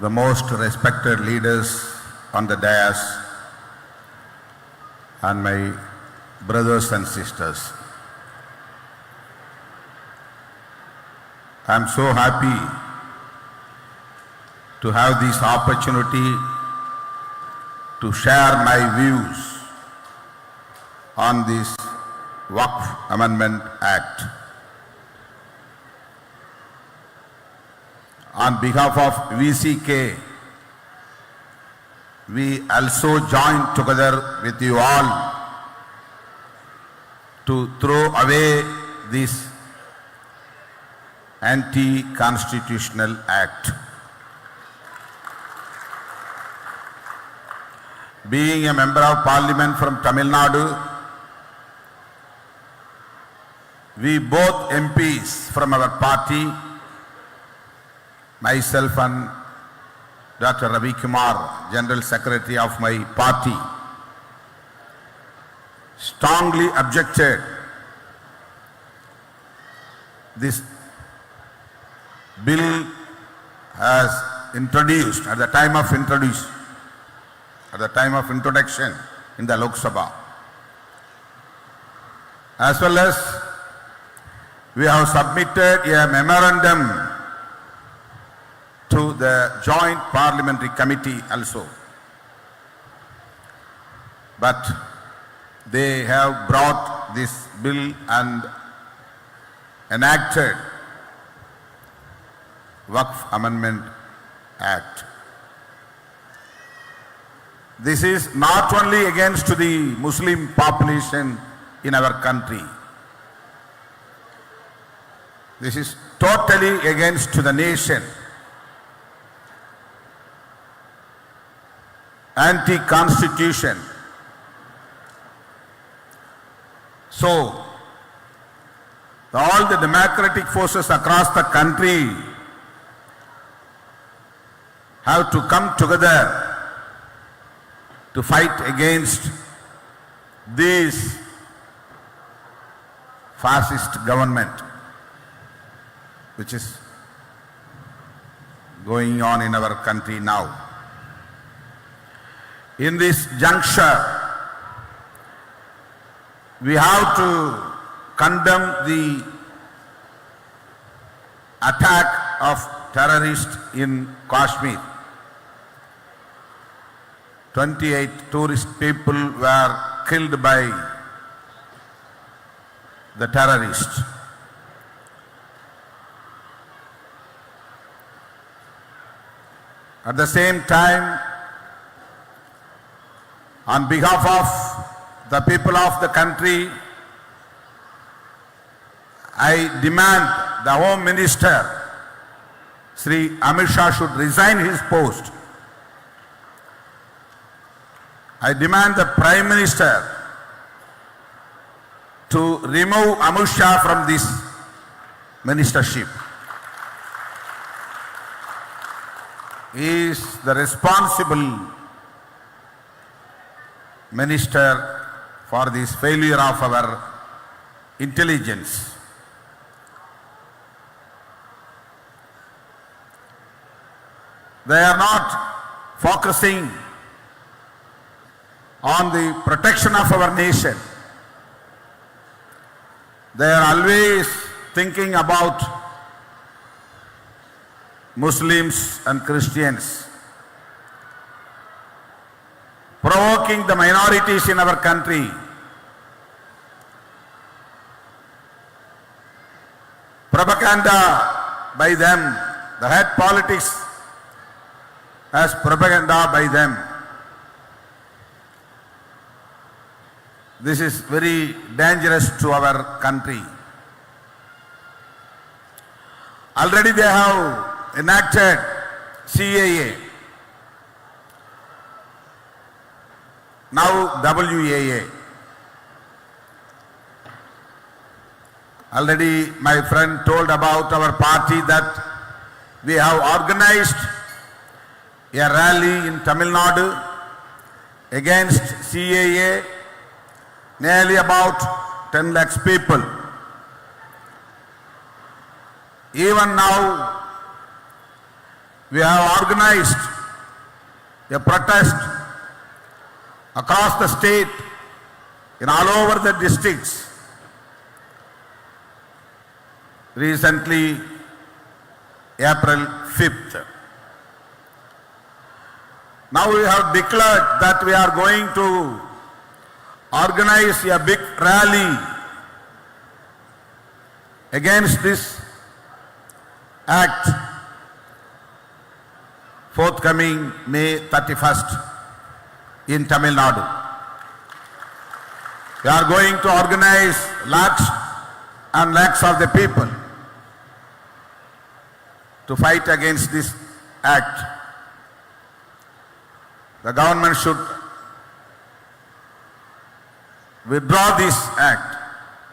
the most respected leaders on the dais, and my brothers and sisters. I am so happy to have this opportunity to share my views on this Waqf Amendment Act. On behalf of VCK, we also join together with you all to throw away this anti-constitutional act. Being a member of parliament from Tamil Nadu, we both MPs from our party, myself and Dr. Ravi Kumar, General Secretary of my party, strongly objected this bill has introduced at the time of introduction in the Lok Sabha. As well as we have submitted a memorandum to the Joint Parliamentary Committee also. But they have brought this bill and enacted Waqf Amendment Act. This is not only against the Muslim population in our country. This is totally against the nation. Anti-constitution. So, all the democratic forces across the country have to come together to fight against this fascist government which is going on in our country now. In this juncture, we have to condemn the attack of terrorists in Kashmir. 28 tourist people were killed by the terrorists. At the same time, on behalf of the people of the country, I demand the Home Minister, Sri Amit Shah, should resign his post. I demand the Prime Minister to remove Amit Shah from this ministership. He is the responsible minister for this failure of our intelligence. They are not focusing on the protection of our nation. They are always thinking about Muslims and Christians, provoking the minorities in our country. Propaganda by them, the head politics as propaganda by them. This is very dangerous to our country. Already they have enacted CAA, now WAA. Already my friend told about our party that we have organized a rally in Tamil Nadu against CAA, nearly about 10 lakhs people. Even now, We have organized a protest across the state, in all over the districts. Recently, April 5th. Now we have declared that we are going to organize a big rally against this act forthcoming May 31st in Tamil Nadu. We are going to organize lakhs and lakhs of the people to fight against this act. The government should withdraw this act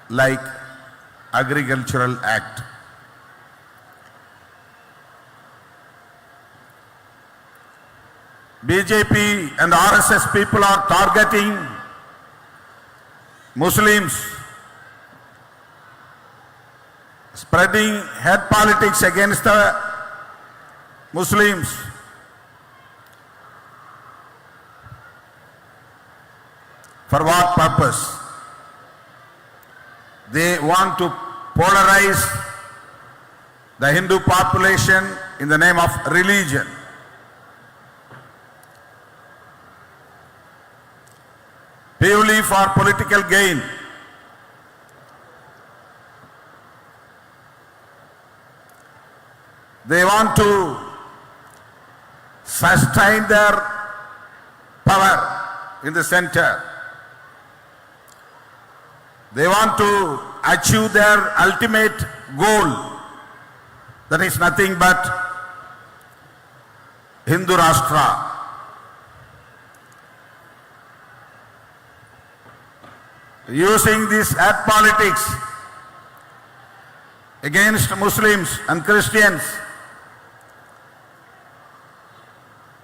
like Agricultural Act. BJP and RSS people are targeting Muslims, spreading hate politics against the Muslims. For what purpose? They want to polarize the Hindu population in the name of religion. Purely for political gain. They want to sustain their power in the center. They want to achieve their ultimate goal, that is nothing but Hindu Rashtra. Using this hate politics against Muslims and Christians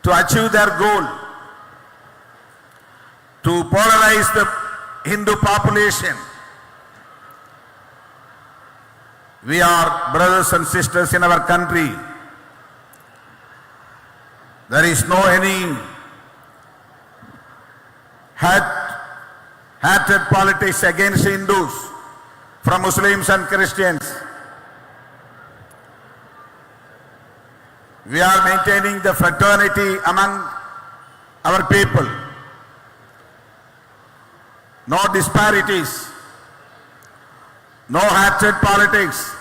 to achieve their goal, to polarize the Hindu population. We are brothers and sisters in our country. There is no any hatred politics against Hindus from Muslims and Christians. We are maintaining the fraternity among our people. No disparities, no hatred politics.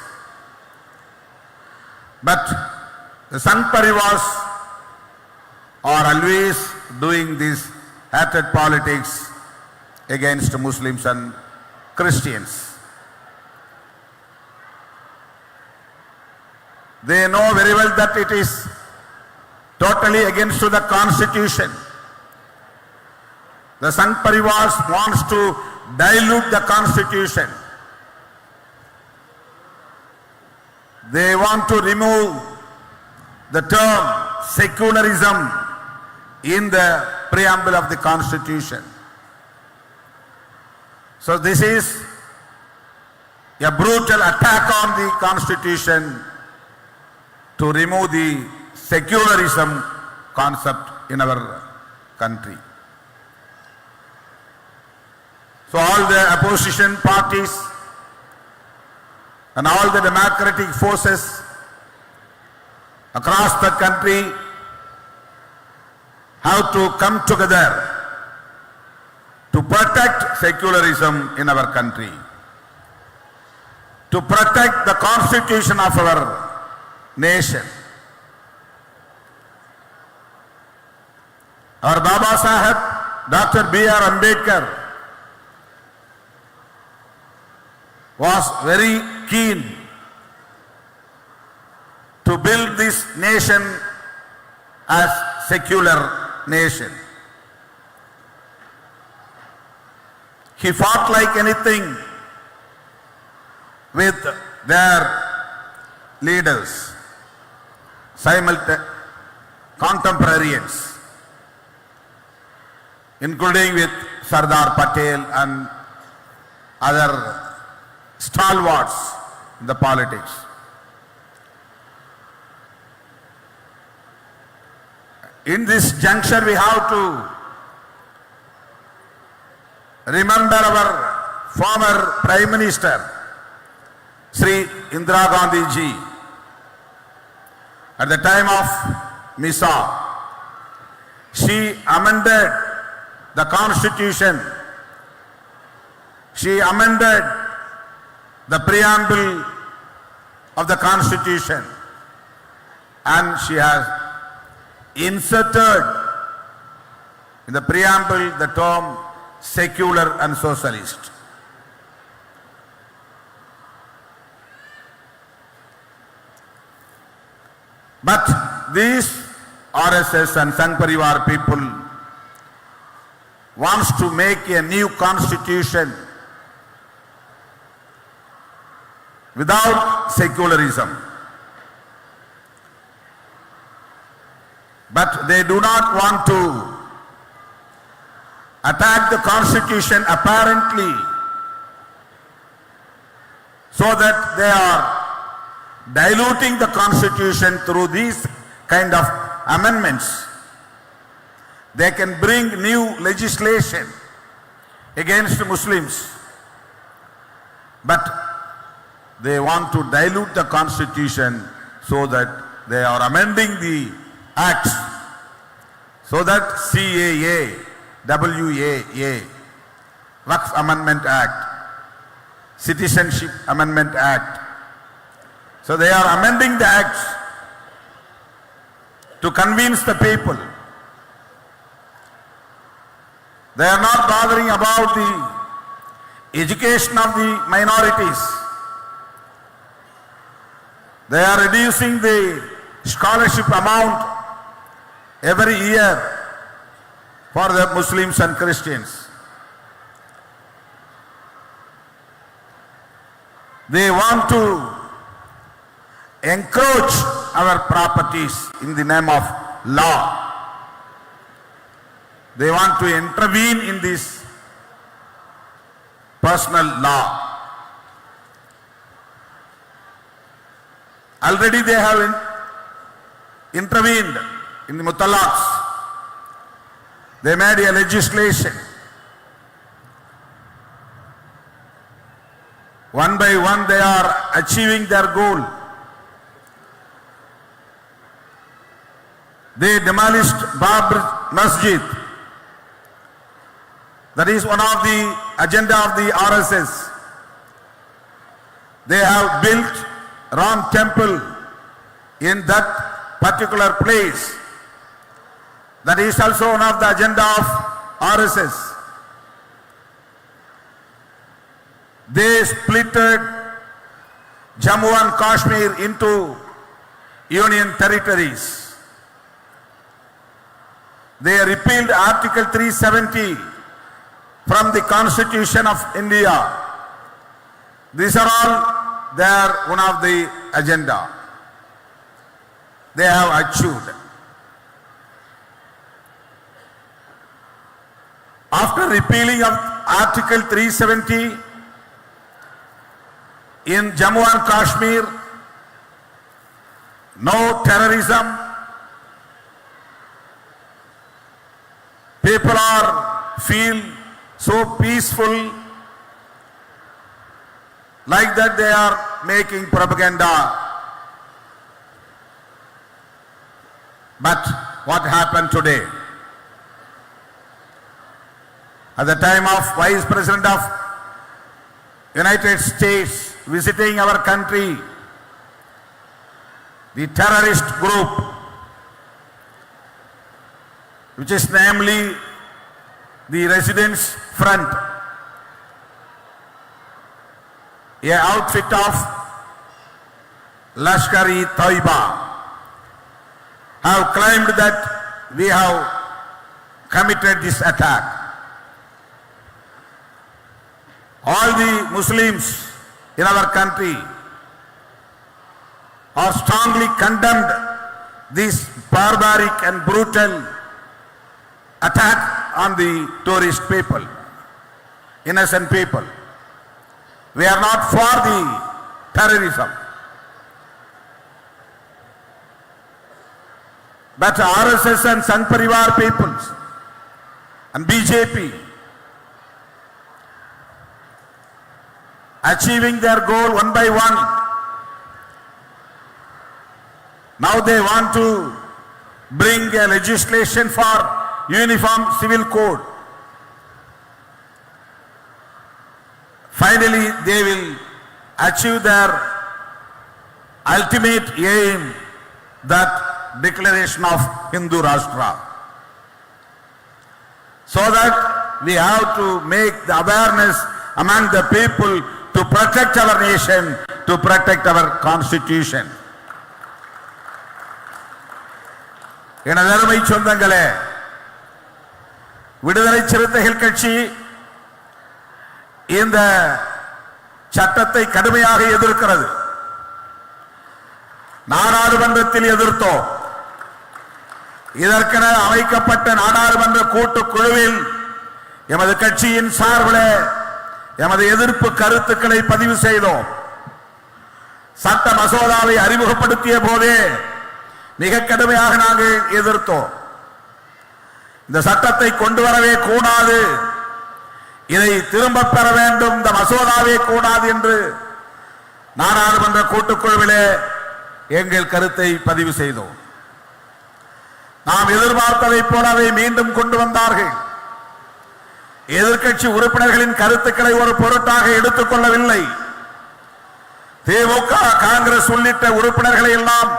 But the Sant Parivars are always doing this hatred politics against Muslims and Christians. They know very well that it is totally against the Constitution. The Sant Parivars wants to dilute the Constitution. They want to remove the term secularism in the preamble of the Constitution. So this is a brutal attack on the Constitution to remove the secularism concept in our country. So all the opposition parties and all the democratic forces across the country have to come together to protect secularism in our country, to protect the constitution of our nation. Our Baba Sahib, Dr. B.R. Ambedkar, was very keen to build this nation as secular nation. He fought like anything with their leaders, contemporaries, including with Sardar Patel and other stalwarts in the politics. In this juncture, we have to remember our former Prime Minister, Sri Indira Gandhi ji. At the time of Misa, she amended the constitution. She amended the preamble of the constitution, and she has inserted in the preamble the term secular and socialist. But these RSS and Sangh Parivar people wants to make a new constitution without secularism. But they do not want to attack the constitution apparently, so that they are diluting the constitution through these kind of amendments. They can bring new legislation against Muslims, but they want to dilute the constitution so that they are amending the acts, so that CAA, WAA, Waqf Amendment Act, Citizenship Amendment Act, so they are amending the acts to convince the people. They are not bothering about the education of the minorities. They are reducing the scholarship amount every year for the Muslims and Christians. They want to encroach our properties in the name of law. They want to intervene in this personal law. Already they have intervened in the mutalaqs. They made a legislation. One by one they are achieving their goal. They demolished Babri Masjid. That is one of the agenda of the RSS. They have built Ram temple in that particular place. That is also one of the agenda of RSS. They splitted Jammu and Kashmir into union territories. They repealed Article 370 from the Constitution of India. These are all one of the agenda they have achieved. After repealing of Article 370 in Jammu and Kashmir, no terrorism, people feel so peaceful. Like that they are making propaganda. But what happened today? At the time of Vice President of United States visiting our country, the terrorist group, which is namely the Residents Front, a outfit of Lashkar-e-Taiba, have claimed that we have committed this attack. All the Muslims in our country are strongly condemned this barbaric and brutal attack on the tourist people, innocent people. We are not for the terrorism. But RSS and Sangh Parivar peoples and BJP achieving their goal one by one. Now they want to bring a legislation for uniform civil code. Finally, they will achieve their ultimate aim, that declaration of Hindu Rashtra. So that we have to make the awareness among the people to protect our nation, to protect our constitution. எனது அருமை சொந்தங்களே, விடுதலை சிறுத்தைகள் கட்சி இந்த சட்டத்தை கடுமையாக எதிர்க்கிறது. நாடாளுமன்றத்தில் எதிர்த்தோம். இதற்கென அமைக்கப்பட்ட நாடாளுமன்ற கூட்டுக்குழுவில் எமது கட்சியின் சார்பில் எமது எதிர்ப்பு கருத்துக்களை பதிவு செய்தோம். சட்ட மசோதாவை அறிமுகப்படுத்திய போதே மிக கடுமையாக நாங்கள் எதிர்த்தோம். இந்த சட்டத்தை கொண்டு வரவே கூடாது, இதை திரும்ப பெற வேண்டும், இந்த மசோதாவே கூடாது என்று நாடாளுமன்ற கூட்டுக்குழுவிலே எங்கள் கருத்தை பதிவு செய்தோம். நாம் எதிர்பார்த்ததை போல அதை மீண்டும் கொண்டு வந்தார்கள். எதிர்க்கட்சி உறுப்பினர்களின் கருத்துக்களை ஒரு பொருட்டாக எடுத்துக் கொள்ளவில்லை. திமுக, காங்கிரஸ் உள்ளிட்ட உறுப்பினர்களை எல்லாம்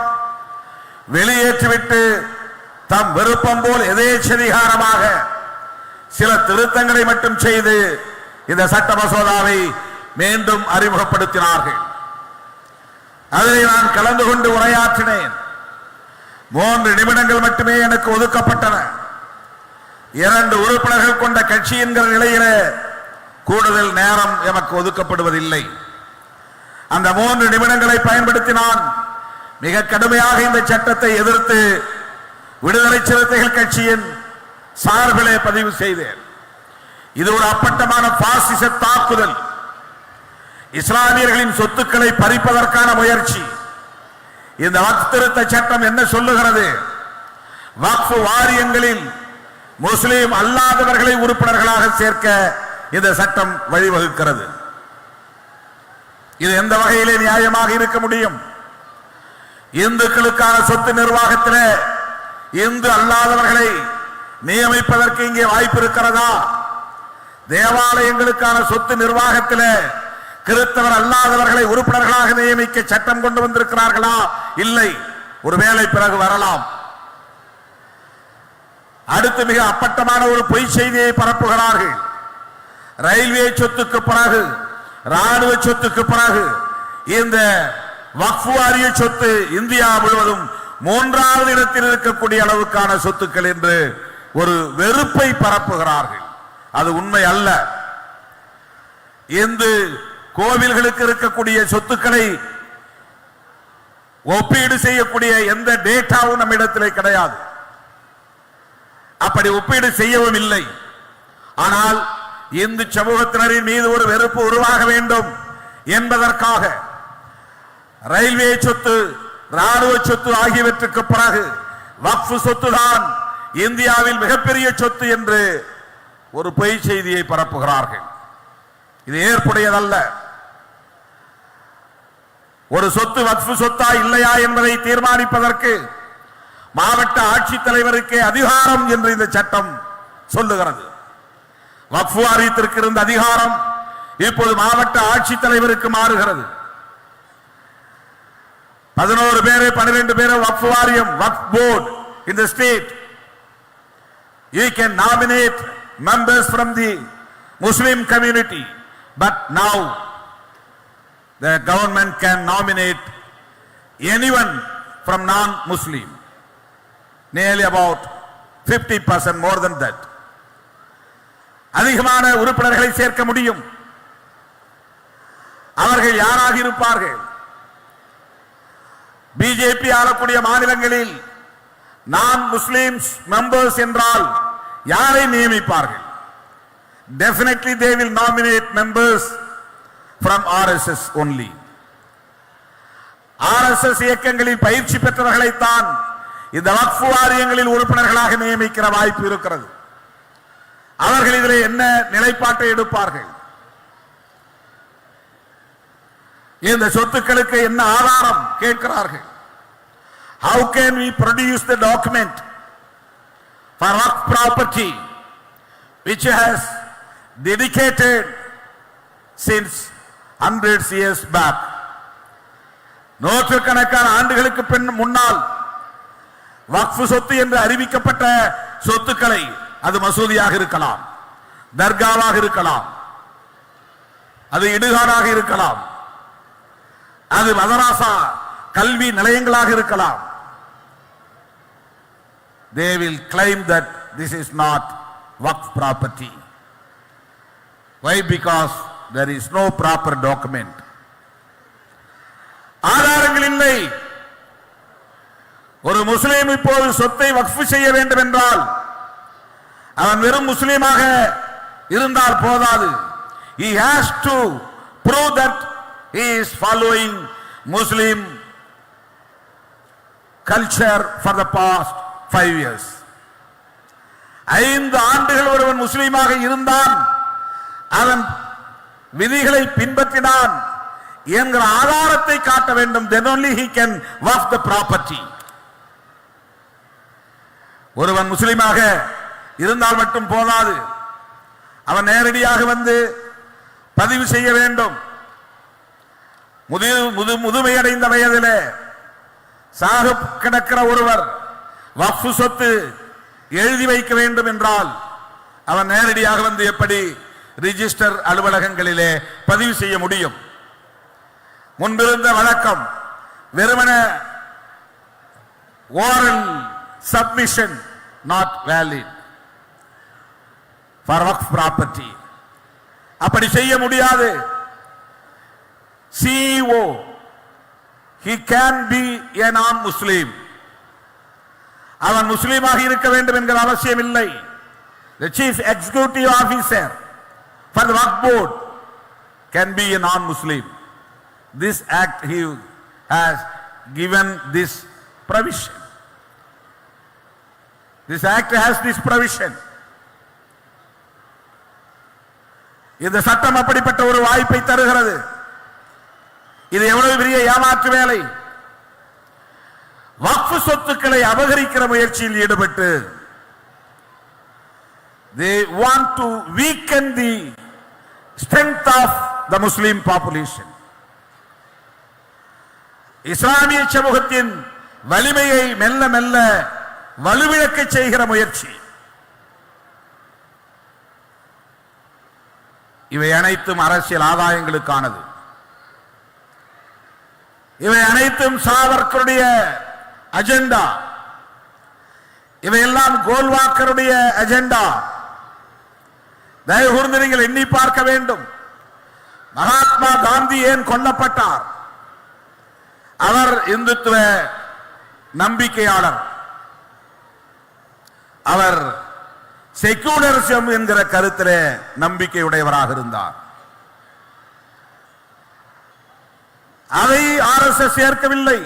வெளியேற்றிவிட்டு தம் விருப்பம் போல் எதேச்சதிகாரமாக சில திருத்தங்களை மட்டும் செய்து இந்த சட்ட மசோதாவை மீண்டும் அறிமுகப்படுத்தினார்கள். அதில் நான் கலந்து கொண்டு உரையாற்றினேன். 3 நிமிடங்கள் மட்டுமே எனக்கு ஒதுக்கப்பட்டன. 2 உறுப்பினர்கள் கொண்ட கட்சி என்கிற நிலையில கூடுதல் நேரம் எமக்கு ஒதுக்கப்படுவதில்லை. அந்த 3 நிமிடங்களை பயன்படுத்தி நான் மிக கடுமையாக இந்த சட்டத்தை எதிர்த்து விடுதலை சிறுத்தைகள் கட்சியின் சார்பிலே பதிவு செய்தேன். இது ஒரு அப்பட்டமான பாசிச தாக்குதல், இஸ்லாமியர்களின் சொத்துக்களை பறிப்பதற்கான முயற்சி. இந்த வக்ஃப் திருத்த சட்டம் என்ன சொல்லுகிறது? வக்ஃப் வாரியங்களில் முஸ்லிம் அல்லாதவர்களை உறுப்பினர்களாக சேர்க்க இந்த சட்டம் வழிவகுக்கிறது. இது எந்த வகையிலே நியாயமாக இருக்க முடியும்? இந்துக்களுக்கான சொத்து நிர்வாகத்திலே இந்து அல்லாதவர்களை நியமிப்பதற்கு இங்கே வாய்ப்பு இருக்கிறதா? தேவாலயங்களுக்கான சொத்து நிர்வாகத்திலே கிறிஸ்தவர் அல்லாதவர்களை உறுப்பினர்களாக நியமிக்க சட்டம் கொண்டு வந்திருக்கிறார்களா? இல்லை. ஒருவேளை பிறகு வரலாம். அடுத்து மிக அப்பட்டமான ஒரு பொய் செய்தியை பரப்புகிறார்கள். ரயில்வே சொத்துக்கு பிறகு, ராணுவ சொத்துக்கு பிறகு இந்த வக்ஃப் வாரிய சொத்து இந்தியா முழுவதும் 3வது இடத்தில் இருக்கக்கூடிய அளவுக்கான சொத்துக்கள் என்று ஒரு வெறுப்பை பரப்புகிறார்கள். அது உண்மை அல்ல. இந்து கோவில்களுக்கு இருக்கக்கூடிய சொத்துக்களை ஒப்பீடு செய்யக்கூடிய எந்த டேட்டாவும் நம்மிடத்திலே கிடையாது. அப்படி ஒப்பீடு செய்யவும் இல்லை. ஆனால் இந்து சமூகத்தினரின் மீது ஒரு வெறுப்பு உருவாக வேண்டும் என்பதற்காக ரயில்வே சொத்து, ராணுவ சொத்து ஆகியவற்றுக்கு பிறகு வக்ஃப் சொத்துதான் இந்தியாவில் மிகப்பெரிய சொத்து என்று ஒரு பொய் செய்தியை பரப்புகிறார்கள். இது ஏற்புடையதல்ல. ஒரு சொத்து வக்ஃப் சொத்தா இல்லையா என்பதை தீர்மானிப்பதற்கு மாவட்ட ஆட்சித்தலைவருக்கே அதிகாரம் என்று இந்த சட்டம் சொல்லுகிறது. வக்ஃப் வாரியத்திற்கு இருந்த அதிகாரம் இப்போது மாவட்ட ஆட்சித்தலைவருக்கு மாறுகிறது. 11 பேர் 12 பேர் வக்ஃப் வாரியம், வக்ஃப் board in the state. You can nominate members from the Muslim community, but now the government can nominate anyone from non-Muslim. Nearly about 50%, more than that. அதிகமான உறுப்பினர்களை சேர்க்க முடியும். அவர்கள் யாராக இருப்பார்கள்? பிஜேபி ஆளக்கூடிய மாநிலங்களில் நான் முஸ்லிம்ஸ் மெம்பர்ஸ் என்றால் யாரை நியமிப்பார்கள்? Definitely they will nominate members from RSS only. RSS இயக்கங்களில் பயிற்சி பெற்றவர்களைத்தான் இந்த வக்ஃப் வாரியங்களில் உறுப்பினர்களாக நியமிக்கிற வாய்ப்பு இருக்கிறது. அவர்கள் இதில் என்ன நிலைப்பாட்டை எடுப்பார்கள், இந்த சொத்துக்களுக்கு என்ன ஆதாரம் கேட்கிறார்கள். How can we produce the document for waqf property which has dedicated since hundreds years back? நூற்றுக்கணக்கான ஆண்டுகளுக்கு முன்னால் வக்ஃப் சொத்து என்று அறிவிக்கப்பட்ட சொத்துக்களை, அது மசூதியாக இருக்கலாம், தர்காவாக இருக்கலாம், அது இடுகாடாக இருக்கலாம், அது மதராசா கல்வி நிலையங்களாக இருக்கலாம். They will claim that this is not waqf property. Why? Because there is no proper document. ஆதாரங்கள் இல்லை. ஒரு முஸ்லிம் இப்போது சொத்தை வக்ஃப் செய்ய வேண்டும் என்றால் அவன் வெறும் முஸ்லிமாக இருந்தால் போதாது. He has to prove that he is following Muslim culture for the past 5 years. 5 ஆண்டுகள் ஒருவன் முஸ்லிமாக இருந்தான், அவன் விதிகளை பின்பற்றினான் என்கிற ஆதாரத்தை காட்ட வேண்டும். Then only he can waqf the property. ஒருவன் முஸ்லிமாக இருந்தால் மட்டும் போதாது, அவன் நேரடியாக வந்து பதிவு செய்ய வேண்டும். முதுமையடைந்த வயதிலே சாக கிடக்கிற ஒருவர் வக்ஃப் சொத்து எழுதி வைக்க வேண்டும் என்றால் அவன் நேரடியாக வந்து எப்படி ரிஜிஸ்டர் அலுவலகங்களிலே பதிவு செய்ய முடியும்? முன்பிருந்த வழக்கம் வெறுமன oral submission not valid for waqf property. அப்படி செய்ய முடியாது. CEO, he can be a non-Muslim. அவன் முஸ்லீமாக இருக்க வேண்டும் என்கிற அவசியம் இல்லை. The chief executive officer for the waqf board can be a non-Muslim. This act he has given this provision. This act has this provision. இந்த சட்டம் அப்படிப்பட்ட ஒரு வாய்ப்பை தருகிறது. இது எவ்வளவு பெரிய ஏமாற்று வேலை! வக்ஃப் சொத்துக்களை அபகரிக்கிற முயற்சியில் ஈடுபட்டு they want to weaken the strength of the Muslim population. இஸ்லாமிய சமூகத்தின் வலிமையை மெல்ல மெல்ல வலுவிழக்க செய்கிற முயற்சி. இவை அனைத்தும் அரசியல் ஆதாயங்களுக்கானது. இவை அனைத்தும் சாவர்கருடைய அஜெண்டா. இவையெல்லாம் கோல்வாக்கருடைய அஜெண்டா. தயவு கூர்ந்து நீங்கள் எண்ணி பார்க்க வேண்டும். மகாத்மா காந்தி ஏன் கொல்லப்பட்டார்? அவர் இந்துத்துவ நம்பிக்கையாளர். அவர் செக்யூலரிசம் என்கிற கருத்திலே நம்பிக்கையுடையவராக இருந்தார். அதை RSS ஏற்கவில்லை.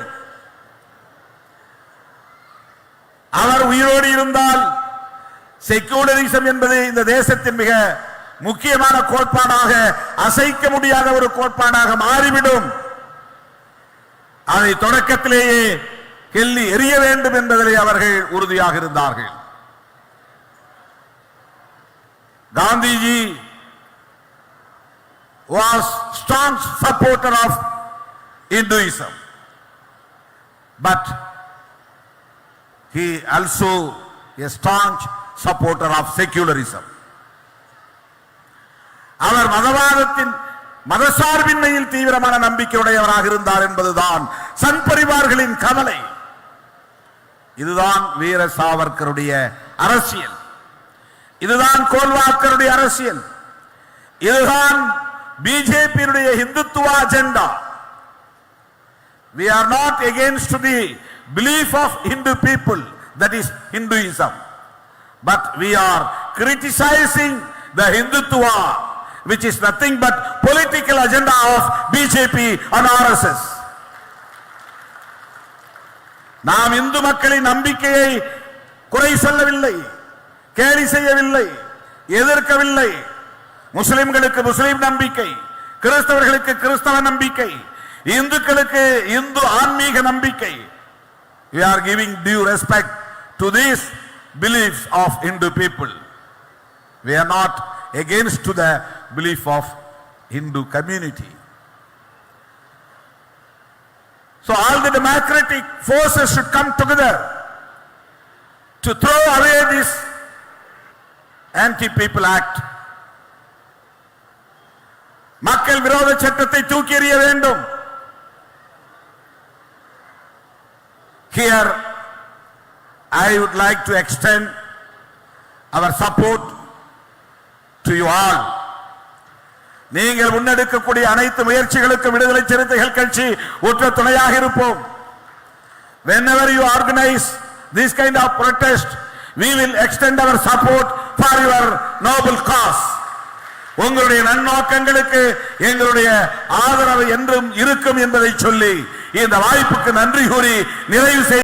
அவர் உயிரோடு இருந்தால் செக்யூலரிசம் என்பது இந்த தேசத்தின் மிக முக்கியமான கோட்பாடாக, அசைக்க முடியாத ஒரு கோட்பாடாக மாறிவிடும். அதை தொடக்கத்திலேயே கெல்லி எறிய வேண்டும் என்பதிலே அவர்கள் உறுதியாக இருந்தார்கள். Gandhiji was strong supporter of Hinduism, but he also a staunch supporter of secularism. அவர் மதவாதத்தின் மதசார்பின்மையில் தீவிரமான நம்பிக்கையுடையவராக இருந்தார் என்பதுதான் சன் பரிவார்களின் கவலை. இதுதான் வீர சாவர்கருடைய அரசியல். இதுதான் கோல்வாக்கருடைய அரசியல். இதுதான் பிஜேபியுடைய இந்துத்துவ agenda. We are not against the belief of Hindu people, that is Hinduism, but we are criticizing the Hindutva, which is nothing but political agenda of BJP and RSS. நாம் இந்து மக்களின் நம்பிக்கையை குறை சொல்லவில்லை, கேலி செய்யவில்லை, எதிர்க்கவில்லை. முஸ்லிம்களுக்கு முஸ்லிம் நம்பிக்கை, கிறிஸ்தவர்களுக்கு கிறிஸ்தவ நம்பிக்கை, இந்துக்களுக்கு இந்து ஆன்மீக நம்பிக்கை. We are giving due respect to these beliefs of Hindu people. We are not against to the belief of Hindu community. So all the democratic forces should come together to throw away this anti-people act. மக்கள் விரோத சட்டத்தை தூக்கி எறிய வேண்டும். Here I would like to extend our support to you all. நீங்கள் முன்னெடுக்கக்கூடிய அனைத்து முயற்சிகளுக்கும் விடுதலை சிறுத்தைகள் கட்சி உற்ற துணையாக இருப்போம். Whenever you organize this kind of protest, we will extend our support for your noble cause. உங்களுடைய நன்னோக்கங்களுக்கு எங்களுடைய ஆதரவு என்றும் இருக்கும் என்பதை சொல்லி இந்த வாய்ப்புக்கு நன்றி கூறி நிறைவு செய்ய